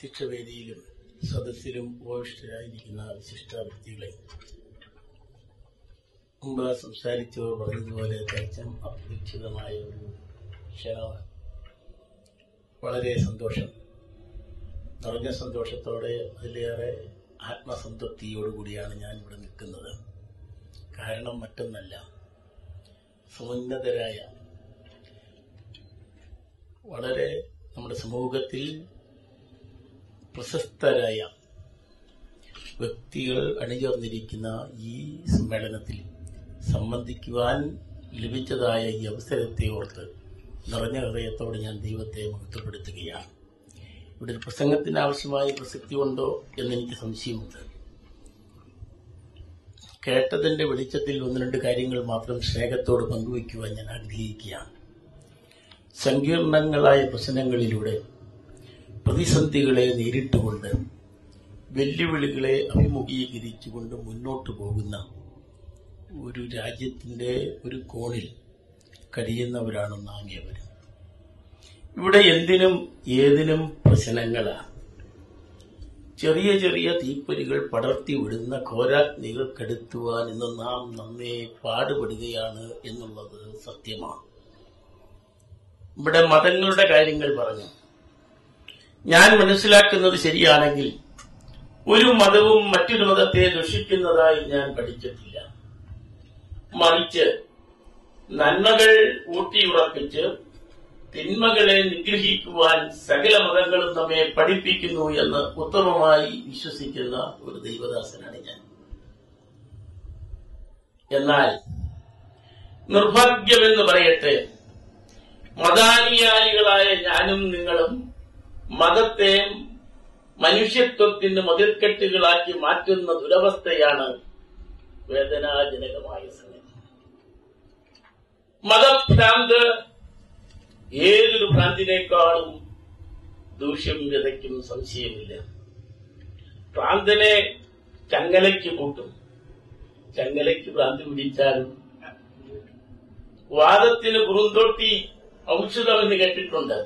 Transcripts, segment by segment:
പ്രത്യക്ഷവേദിയിലും സദസ്സിലും ഉപവിഷ്ടരായിരിക്കുന്ന വിശിഷ്ട വ്യക്തികളെ, മുമ്പ് സംസാരിച്ചവർ പറഞ്ഞതുപോലെ തികച്ചും അപ്രതീക്ഷിതമായ ഒരു ക്ഷണമാണ്. വളരെ സന്തോഷം, നിറഞ്ഞ സന്തോഷത്തോടെ അതിലേറെ ആത്മസംതൃപ്തിയോടുകൂടിയാണ് ഞാൻ ഇവിടെ നിൽക്കുന്നത്. കാരണം മറ്റൊന്നല്ല, സമുന്നതരായ വളരെ നമ്മുടെ സമൂഹത്തിൽ പ്രശസ്തരായ വ്യക്തികൾ അണിചേർന്നിരിക്കുന്ന ഈ സമ്മേളനത്തിൽ സംബന്ധിക്കുവാൻ ലഭിച്ചതായ ഈ അവസരത്തെ ഓർത്ത് നിറഞ്ഞ ഹൃദയത്തോടെ ഞാൻ ദൈവത്തെ മഹത്വപ്പെടുത്തുകയാണ്. ഇവിടെ ഒരു പ്രസംഗത്തിന് ആവശ്യമായ പ്രസക്തി ഉണ്ടോ എന്നെനിക്ക് സംശയമുണ്ട്. കേട്ടതിന്റെ വെളിച്ചത്തിൽ ഒന്ന് രണ്ട് കാര്യങ്ങൾ മാത്രം സ്നേഹത്തോട് പങ്കുവയ്ക്കുവാൻ ഞാൻ ആഗ്രഹിക്കുകയാണ്. സങ്കീർണങ്ങളായ പ്രശ്നങ്ങളിലൂടെ പ്രതിസന്ധികളെ നേരിട്ടുകൊണ്ട് വെല്ലുവിളികളെ അഭിമുഖീകരിച്ചുകൊണ്ട് മുന്നോട്ടു പോകുന്ന ഒരു രാജ്യത്തിന്റെ ഒരു കോണിൽ കഴിയുന്നവരാണ് നാം ഏവരും. ഇവിടെ എന്തിനും ഏതിനും പ്രശ്നങ്ങളാണ്. ചെറിയ ചെറിയ തീപ്പൊരികൾ പടർത്തി വിടുന്ന ഘോരാഗ്നികൾ കെടുത്തുവാൻ ഇന്ന് നാം നമ്മെ പാടുപെടുകയാണ് എന്നുള്ളത് സത്യമാണ്. ഇവിടെ മതങ്ങളുടെ കാര്യങ്ങൾ പറഞ്ഞു. ഞാൻ മനസ്സിലാക്കുന്നത് ശരിയാണെങ്കിൽ ഒരു മതവും മറ്റൊരു മതത്തെ ദുഷിക്കുന്നതായി ഞാൻ പഠിച്ചിട്ടില്ല. മറിച്ച് നന്മകൾ ഊട്ടിയുറപ്പിച്ച് തിന്മകളെ നിഗ്രഹിക്കുവാൻ സകല മതങ്ങളും നമ്മെ പഠിപ്പിക്കുന്നു എന്ന് ഉത്തമമായി വിശ്വസിക്കുന്ന ഒരു ദൈവദാസനാണ് ഞാൻ. എന്നാൽ നിർഭാഗ്യമെന്ന് പറയട്ടെ, മതാനുയായികളായ ഞാനും നിങ്ങളും മതത്തെ മനുഷ്യത്വത്തിന് മതിൽക്കെട്ടുകളാക്കി മാറ്റുന്ന ദുരവസ്ഥയാണ് വേദനാജനകമായ സംഗതി. മതഭ്രാന്ത് ഏതൊരു ഭ്രാന്തിനേക്കാളും ദൂഷ്യം വിതയ്ക്കും സംശയമില്ല. ഭ്രാന്തനെ ചങ്ങലയ്ക്ക് കൂട്ടും. ചങ്ങലയ്ക്ക് ഭ്രാന്തി പിടിച്ചാലും വാദത്തിന് കുറുന്തോട്ടി ഔഷധമെന്ന് കേട്ടിട്ടുണ്ട്.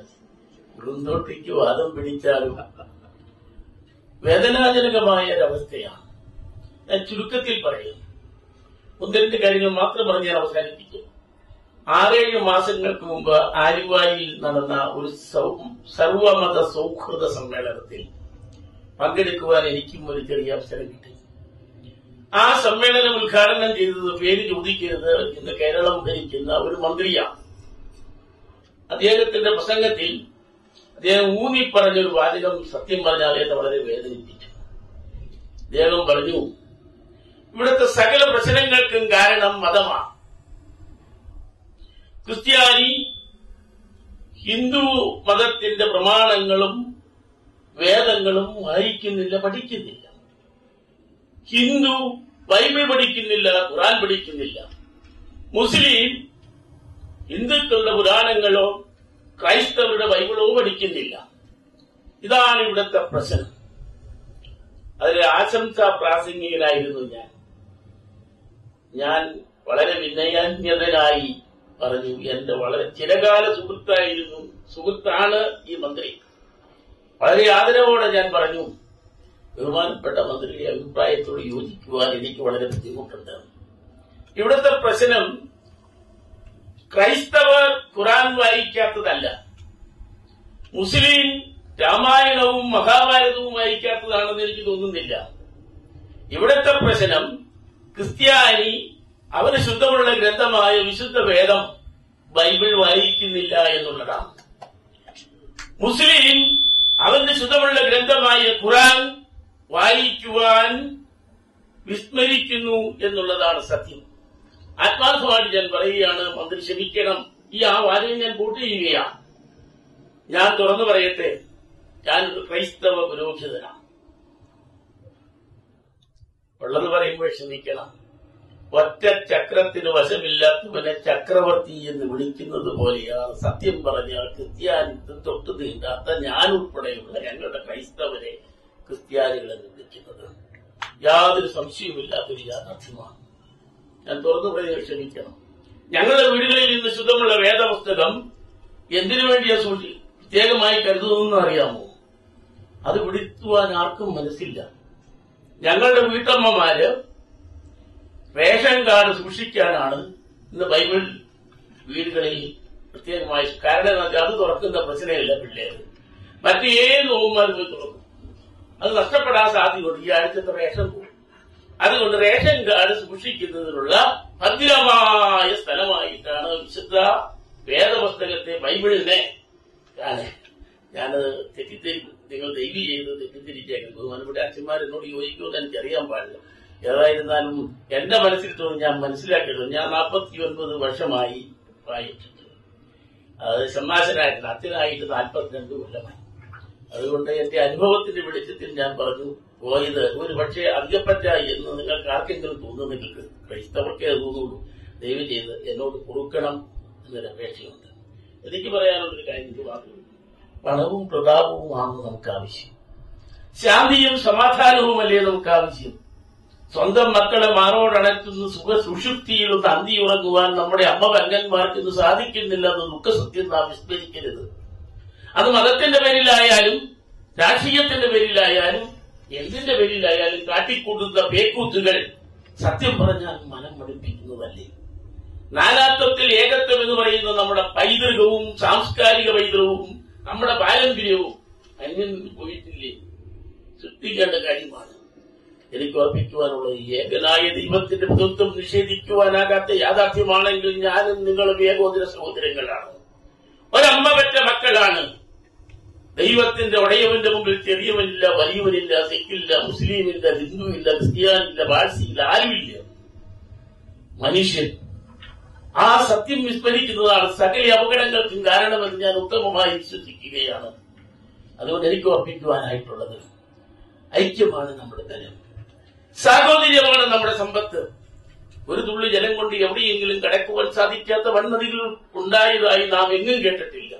കുറുന്തോട്ടിക്ക് വാദം പിടിച്ചാലും വേദനാജനകമായ ഒരവസ്ഥയാണ്. ഞാൻ ചുരുക്കത്തിൽ പറയും, ഒന്ന് രണ്ട് കാര്യങ്ങൾ മാത്രം പറഞ്ഞ് ഞാൻ അവസാനിപ്പിക്കും. 6-7 മാസങ്ങൾക്ക് മുമ്പ് ആലുവായിൽ നടന്ന ഒരു സർവമത സൗഹൃദ സമ്മേളനത്തിൽ പങ്കെടുക്കുവാൻ എനിക്കും ഒരു ചെറിയ അവസരം കിട്ടി. ആ സമ്മേളനം ഉദ്ഘാടനം ചെയ്തത്, പേര് ചോദിക്കരുത്, ഇന്ന് കേരളം ഭരിക്കുന്ന ഒരു മന്ത്രിയാണ്. അദ്ദേഹത്തിന്റെ പ്രസംഗത്തിൽ അദ്ദേഹം ഊന്നിപ്പറഞ്ഞൊരു വാചകം സത്യം പറഞ്ഞാൽ എന്നെ വളരെ വേദനിപ്പിച്ചു. അദ്ദേഹം പറഞ്ഞു, ഇവിടുത്തെ സകല പ്രശ്നങ്ങൾക്കും കാരണം മതമാണ്. ക്രിസ്ത്യാനി ഹിന്ദു മതത്തിന്റെ പ്രമാണങ്ങളും വേദങ്ങളും വായിക്കുന്നില്ല, പഠിക്കുന്നില്ല. ഹിന്ദു ബൈബിൾ പഠിക്കുന്നില്ല, ഖുർആൻ പഠിക്കുന്നില്ല. മുസ്ലിം ഹിന്ദുക്കളുടെ പുരാണങ്ങളോ ക്രൈസ്തവരുടെ ബൈബിളോ പഠിക്കുന്നില്ല. ഇതാണ് ഇവിടുത്തെ പ്രശ്നം. അതിൽ ആശംസാ പ്രാസംഗികനായിരുന്നു ഞാൻ വളരെ വിനയാന്യതനായി പറഞ്ഞു, എന്റെ വളരെ ചിരകാല സുഹൃത്താണ് ഈ മന്ത്രി. വളരെ ആദരവോടെ ഞാൻ പറഞ്ഞു, ബഹുമാനപ്പെട്ട മന്ത്രിയുടെ അഭിപ്രായത്തോട് യോജിക്കുവാൻ എനിക്ക് വളരെ ബുദ്ധിമുട്ടുണ്ട്. ഇവിടുത്തെ പ്രശ്നം ക്രൈസ്തവർ ഖുർആൻ വായിക്കാത്തതല്ല, മുസ്ലിം രാമായണവും മഹാഭാരതവും വായിക്കാത്തതാണെന്ന് എനിക്ക് തോന്നുന്നില്ല. ഇവിടുത്തെ പ്രശ്നം ക്രിസ്ത്യാനി അവന് ശുദ്ധമുള്ള ഗ്രന്ഥമായ വിശുദ്ധ വേദം ബൈബിൾ വായിക്കുന്നില്ല എന്നുള്ളതാണ്. മുസ്ലിം അവന്റെ ശുദ്ധമുള്ള ഗ്രന്ഥമായ ഖുർആൻ വായിക്കുവാൻ വിസ്മരിക്കുന്നു എന്നുള്ളതാണ് സത്യം. ആത്മാർത്ഥമായിട്ട് ഞാൻ പറയുകയാണ്, മന്ത്രി ക്ഷമിക്കണം, ആ വാചകം ഞാൻ കൂട്ടി ചെയ്യുകയാണ്. ഞാൻ തുറന്നു പറയട്ടെ, ഞാനൊരു ക്രൈസ്തവ പുരോഹിതനാണ്. ഉള്ളത് പറയുമ്പോൾ ക്ഷമിക്കണം. ഒറ്റ ചക്രത്തിന് വശമില്ലാത്തവനെ ചക്രവർത്തി എന്ന് വിളിക്കുന്നത് പോലെയാണ് സത്യം പറഞ്ഞാൽ ക്രിസ്ത്യാനിത്വം തൊട്ടു തീണ്ടാത്ത ഞാൻ ഉൾപ്പെടെയുള്ള ഞങ്ങളുടെ ക്രൈസ്തവരെ ക്രിസ്ത്യാനികളെന്ന് വിളിക്കുന്നത്. യാതൊരു സംശയവുമില്ലാത്തൊരു യാഥാർത്ഥ്യമാണ്. ഞാൻ തുറന്നു പറയുക, ക്ഷമിക്കണം. ഞങ്ങളുടെ വീടുകളിൽ ഇന്ന് ശുദ്ധമുള്ള വേദപുസ്തകം എന്തിനു വേണ്ടിയാ പ്രത്യേകമായി കരുതുന്നതെന്ന് അറിയാമോ? അത് വിടുത്തുവാൻ ആർക്കും മനസ്സില്ല. ഞങ്ങളുടെ വീട്ടമ്മമാര് റേഷൻ കാർഡ് സൂക്ഷിക്കാനാണ് ഇന്ന് ബൈബിൾ വീടുകളിൽ പ്രത്യേകമായി. കാരണം അത് തുറക്കുന്ന പ്രശ്നമില്ല പിള്ളേര്. മറ്റു ഏത് നോവുമാരും പോയി തുറക്കും. അത് നഷ്ടപ്പെടാൻ സാധ്യതയുണ്ട്. ഈ ആഴ്ചത്തെ റേഷൻ പോകും. അതുകൊണ്ട് റേഷൻ കാർഡ് സൂക്ഷിക്കുന്നതിനുള്ള ഭദ്രമായ സ്ഥലമായിട്ടാണ് വിശുദ്ധ വേദപുസ്തകത്തെ ബൈബിളിനെ ഞാനത് നിങ്ങൾ ദൈവി ചെയ്ത് തെറ്റിദ്ധരിച്ചേക്കുന്നത്. ബഹുമാനപ്പെട്ട അച്ഛന്മാർ എന്നോട് യോജിക്കുമെന്ന് എനിക്കറിയാൻ പാടില്ല. ഏതായിരുന്നാലും എന്റെ മനസ്സിൽ തോന്നി ഞാൻ മനസ്സിലാക്കിയത്. ഞാൻ 49 വർഷമായി വായിച്ചിട്ട്, അത് ഷമ്മാശനായിട്ട് അച്ഛനായിട്ട് 42 കൊല്ലമായി. അതുകൊണ്ട് എന്റെ അനുഭവത്തിന്റെ വെളിച്ചത്തിൽ ഞാൻ പറഞ്ഞു പോയത് ഒരു പക്ഷേ അധികപ്പറ്റ എന്ന് നിങ്ങൾക്ക് ആർക്കെങ്കിലും തോന്നുന്നെങ്കിൽ, ക്രൈസ്തവർക്കേ അത് തോന്നുള്ളൂ, ദയവ് ചെയ്ത് എന്നോട് കൊടുക്കണം എന്നൊരു അപേക്ഷയുണ്ട്. എനിക്ക് പറയാനുള്ളൊരു കാര്യം ഇത് മാത്രമേ. പണവും പ്രതാപവുമാണ് നമുക്ക് ആവശ്യം. ശാന്തിയും സമാധാനവുമല്ലേ നമുക്ക് ആവശ്യം. സ്വന്തം മക്കളെ മാറോടണറ്റുന്ന സുഷുപ്തിയിലൊന്ന് അന്തിയുറങ്ങുവാൻ നമ്മുടെ അമ്മ പെങ്ങന്മാർക്ക് ഇന്ന് സാധിക്കുന്നില്ല എന്ന ദുഃഖസത്യം നാം വിസ്മരിക്കരുത്. അത് മതത്തിന്റെ പേരിലായാലും രാഷ്ട്രീയത്തിന്റെ പേരിലായാലും എന്തിന്റെ പേരിലായാലും കാട്ടിക്കൂട്ടുന്ന പേക്കൂത്തുകൾ സത്യം പറഞ്ഞാൽ മനം മടുപ്പിക്കുന്നതല്ലേ. നാനാത്വത്തിൽ ഏകത്വം എന്ന് പറയുന്ന നമ്മുടെ പൈതൃകവും സാംസ്കാരിക പൈതൃകവും നമ്മുടെ പാരമ്പര്യവും അന്യം പോയിട്ടില്ലേ? സൃഷ്ടിക്കേണ്ട കാര്യമാണ്. എനിക്ക് ഓർപ്പിക്കുവാനുള്ളത്, ഏകനായ ദൈവത്തിന്റെ പ്രതിത്വം നിഷേധിക്കുവാനാകാത്ത യാഥാർത്ഥ്യമാണെങ്കിൽ ഞാനും നിങ്ങളും ഏകോദര സഹോദരങ്ങളാണ്. ഒരമ്മ പെറ്റ മക്കളാണ്. ദൈവത്തിന്റെ ഉടയവന്റെ മുമ്പിൽ ചെറിയവനില്ല, വലിയവനില്ല, സിഖില്ല, മുസ്ലിമില്ല, ഹിന്ദുവില്ല, ക്രിസ്ത്യാനില്ല, പാഴ്സിയില്ല, ആരുമില്ല. മനുഷ്യൻ. ആ സത്യം വിസ്മരിക്കുന്നതാണ് സകല അപകടങ്ങൾക്കും കാരണമെന്ന് ഞാൻ ഉത്തമമായി വിശ്വസിക്കുകയാണ്. അതുകൊണ്ട് എനിക്ക് ഓർപ്പിക്കുവാനായിട്ടുള്ളത്, ഐക്യമാണ് നമ്മുടെ ബലം, സാഹോദര്യമാണ് നമ്മുടെ സമ്പത്ത്. ഒരു തുള്ളി ജലം കൊണ്ട് എവിടെയെങ്കിലും കടക്കുവാൻ സാധിക്കാത്ത വൻനദികൾ ഉണ്ടായതായി നാം എങ്ങും കേട്ടിട്ടില്ല.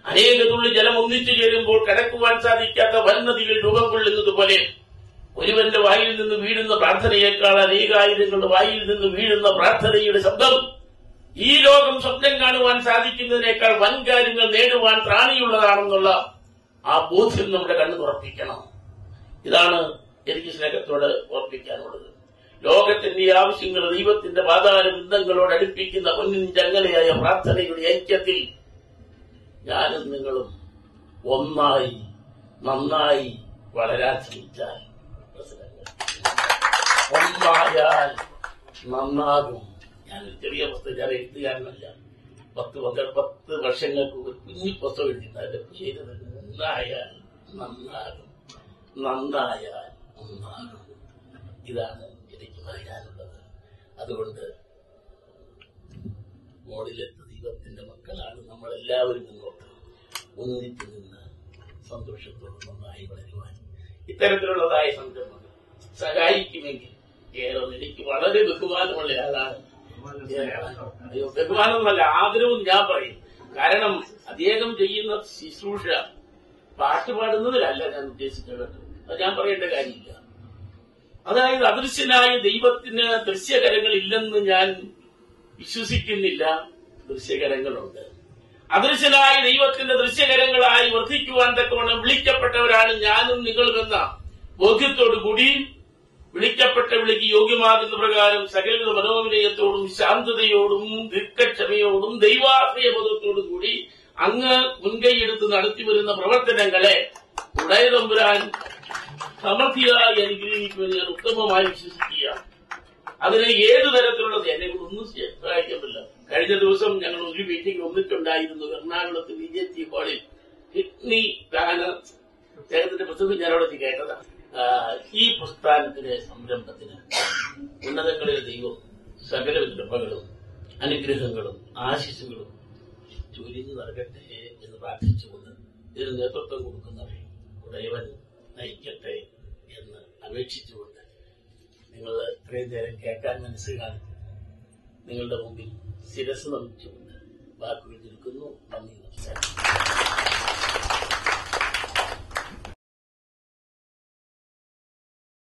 അനേക തുള്ളി ജലം ഒന്നിച്ചു ചേരുമ്പോൾ കടക്കുവാൻ സാധിക്കാത്ത വൻനദികൾ രൂപം കൊള്ളുന്നത് പോലെ ഒരുവന്റെ വായിൽ നിന്ന് വീഴുന്ന പ്രാർത്ഥനയേക്കാൾ അനേകായിരങ്ങളുടെ വായിൽ നിന്ന് വീഴുന്ന പ്രാർത്ഥനയുടെ ശബ്ദം ഈ ലോകം സ്വപ്നം കാണുവാൻ സാധിക്കുന്നതിനേക്കാൾ വൻകാര്യങ്ങൾ നേടുവാൻ ത്രാണിയുള്ളതാണെന്നുള്ള ആ ബോധ്യം നമ്മുടെ കണ്ണു തുറപ്പിക്കണം. ഇതാണ് എനിക്ക് സ്നേഹത്തോട് ഓർപ്പിക്കാനുള്ളത്. ലോകത്തിന്റെ ആവശ്യങ്ങൾ ദൈവത്തിന്റെ പാതാര ബന്ധങ്ങളോട് അടുപ്പിക്കുന്ന പൊന്നിൻ ചങ്ങലയായ പ്രാർത്ഥനയുടെ ഐക്യത്തിൽ ഞാനും നിങ്ങളും ഒന്നായി നന്നായി വളരാൻ ശ്രമിച്ചാൽ ഒന്നായാൽ നന്നാകും. ഞാനൊരു ചെറിയ പുസ്തകം, ഞാൻ എഴുത്തുകാരനല്ല. 10 വർഷങ്ങൾക്ക് ഒരു കുഞ്ഞു പുസ്തകം എഴുതിയിട്ടുണ്ട്. ചെയ്തത് ഒന്നായാൽ നന്നാകും, നന്നായാൽ ഒന്നാകും. ഇതാണ് എനിക്ക് പറയാനുള്ളത്. അതുകൊണ്ട് മോളിലെത്ത ദൈവത്തിന്റെ മക്കളാണ് നമ്മളെല്ലാവരും മുന്നോട്ട് ഒന്നിച്ചു നിന്ന് സന്തോഷത്തോടെ നന്നായി വളരുവാൻ ഇത്തരത്തിലുള്ളതായ സംരംഭങ്ങൾ സഹായിക്കുമെങ്കിൽ ഏറെ എനിക്ക് വളരെ ബഹുമാനമുള്ള ആളാണ്. ബഹുമാനമല്ല, ആദരവും ഞാൻ പറയും. കാരണം അദ്ദേഹം ചെയ്യുന്ന ശുശ്രൂഷ പാട്ട് പാടുന്നതിലല്ല ഞാൻ ഉദ്ദേശിച്ചത്. അത് ഞാൻ പറയേണ്ട കാര്യമില്ല. അതായത് അദൃശ്യനായ ദൈവത്തിന് ദൃശ്യകരങ്ങൾ ഇല്ലെന്ന് ഞാൻ വിശ്വസിക്കുന്നില്ല. ദൃശ്യകരങ്ങളുണ്ട്. അദൃശ്യനായ ദൈവത്തിന്റെ ദൃശ്യകരങ്ങളായി വർദ്ധിക്കുവാൻ തക്കവണ്ണം വിളിക്കപ്പെട്ടവരാണ് ഞാനും നിങ്ങളുമെന്ന ബോധ്യത്തോടുകൂടി വിളിക്കപ്പെട്ട വിളിക്ക് യോഗ്യമാകുന്ന പ്രകാരം സകല മനോവിനയത്തോടും ശാന്തതയോടും ദീർഘക്ഷമയോടും ദൈവാശ്രയബോധത്തോടും കൂടി അങ്ങ് മുൻകൈയെടുത്ത് നടത്തിവരുന്ന പ്രവർത്തനങ്ങളെ ഉടയതമ്പുരാൻ സമൃദ്ധിയായി അനുഗ്രഹിക്കുമെന്ന് ഞാൻ ഉത്തമമായി വിശ്വസിക്കുകയാണ്. അതിന് ഏതു തരത്തിലുള്ളത് എന്നെ ഒന്നും സഹായിക്കുന്നില്ല. കഴിഞ്ഞ ദിവസം ഞങ്ങൾ ഒരു മീറ്റിംഗ് ഒന്നിട്ടുണ്ടായിരുന്നു എറണാകുളത്ത് BJP ഹാളിൽ. കിഡ്നി ദാന അദ്ദേഹത്തിന്റെ പുസ്തകം ഞാനവിടെ കേട്ടതാണ്. ഈ പ്രസ്ഥാനത്തിന് സംരംഭത്തിന് ഉന്നതങ്ങളിൽ ദൈവം സകല കൃപകളും അനുഗ്രഹങ്ങളും ആശിസ്സുകളും ചൊരിഞ്ഞു നൽകട്ടെ എന്ന് പ്രാർത്ഥിച്ചുകൊണ്ട് ഇതിന് നേതൃത്വം കൊടുക്കുന്നവരെ ഉടയവൻ നയിക്കട്ടെ എന്ന് അപേക്ഷിച്ചുകൊണ്ട് നിങ്ങൾ ഇത്രയും നേരം കേൾക്കാൻ മനസ്സിലാക്കി നിങ്ങളുടെ മുമ്പിൽ ശിരസ് നമിച്ചുകൊണ്ട് വാക്കുകൾ നിൽക്കുന്നു. നന്ദി.